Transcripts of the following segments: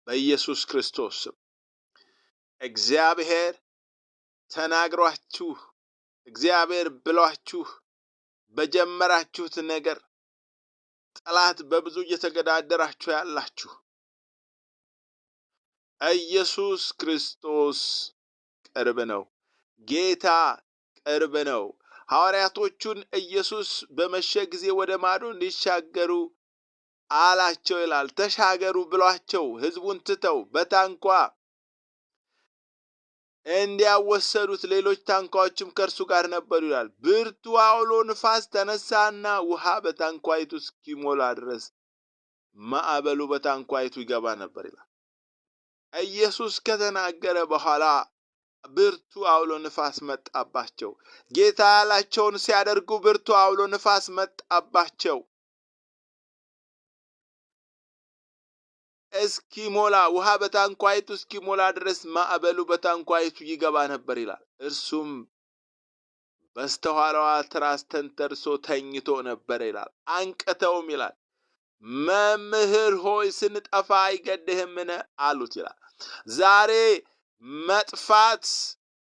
በኢየሱስ ክርስቶስ ስም እግዚአብሔር ተናግሯችሁ እግዚአብሔር ብሏችሁ በጀመራችሁት ነገር ጠላት በብዙ እየተገዳደራችሁ ያላችሁ ኢየሱስ ክርስቶስ ቅርብ ነው። ጌታ ቅርብ ነው። ሐዋርያቶቹን ኢየሱስ በመሸ ጊዜ ወደ ማዶ እንዲሻገሩ አላቸው ይላል። ተሻገሩ ብሏቸው ሕዝቡን ትተው በታንኳ እንዲያወሰዱት ሌሎች ታንኳዎችም ከእርሱ ጋር ነበሩ ይላል። ብርቱ አውሎ ንፋስ ተነሳና ውሃ በታንኳይቱ እስኪሞላ ድረስ ማዕበሉ በታንኳይቱ ይገባ ነበር ይላል። ኢየሱስ ከተናገረ በኋላ ብርቱ አውሎ ንፋስ መጣባቸው። ጌታ ያላቸውን ሲያደርጉ ብርቱ አውሎ ንፋስ መጣባቸው። እስኪሞላ ውሃ በታንኳይቱ እስኪሞላ ድረስ ማዕበሉ በታንኳይቱ ይገባ ነበር ይላል። እርሱም በስተኋላዋ ትራስ ተንተርሶ ተኝቶ ነበር ይላል። አንቅተውም ይላል መምህር ሆይ ስንጠፋ አይገድህምን አሉት ይላል። ዛሬ መጥፋት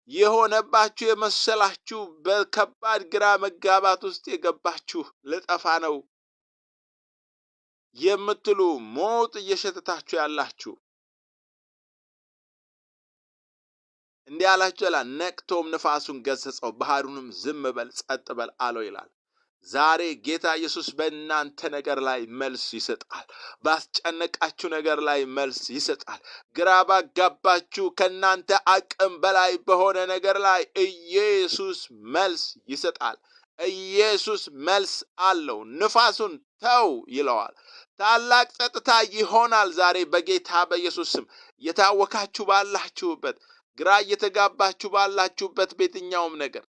የሆነባችሁ የመሰላችሁ በከባድ ግራ መጋባት ውስጥ የገባችሁ ልጠፋ ነው የምትሉ ሞት እየሸተታችሁ ያላችሁ እንዲህ አላችሁ ይላል። ነቅቶም ንፋሱን ገሰጸው፣ ባህሩንም ዝም በል ጸጥ በል አለው ይላል። ዛሬ ጌታ ኢየሱስ በእናንተ ነገር ላይ መልስ ይሰጣል። ባስጨነቃችሁ ነገር ላይ መልስ ይሰጣል። ግራ ባጋባችሁ ከእናንተ አቅም በላይ በሆነ ነገር ላይ ኢየሱስ መልስ ይሰጣል። ኢየሱስ መልስ አለው። ንፋሱን ተው ይለዋል። ታላቅ ጸጥታ ይሆናል ዛሬ በጌታ በኢየሱስ ስም። የታወካችሁ ባላችሁበት፣ ግራ እየተጋባችሁ ባላችሁበት በየትኛውም ነገር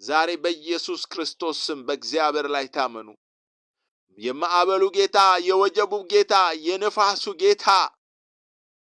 ዛሬ በኢየሱስ ክርስቶስ ስም በእግዚአብሔር ላይ ታመኑ። የማዕበሉ ጌታ፣ የወጀቡ ጌታ፣ የንፋሱ ጌታ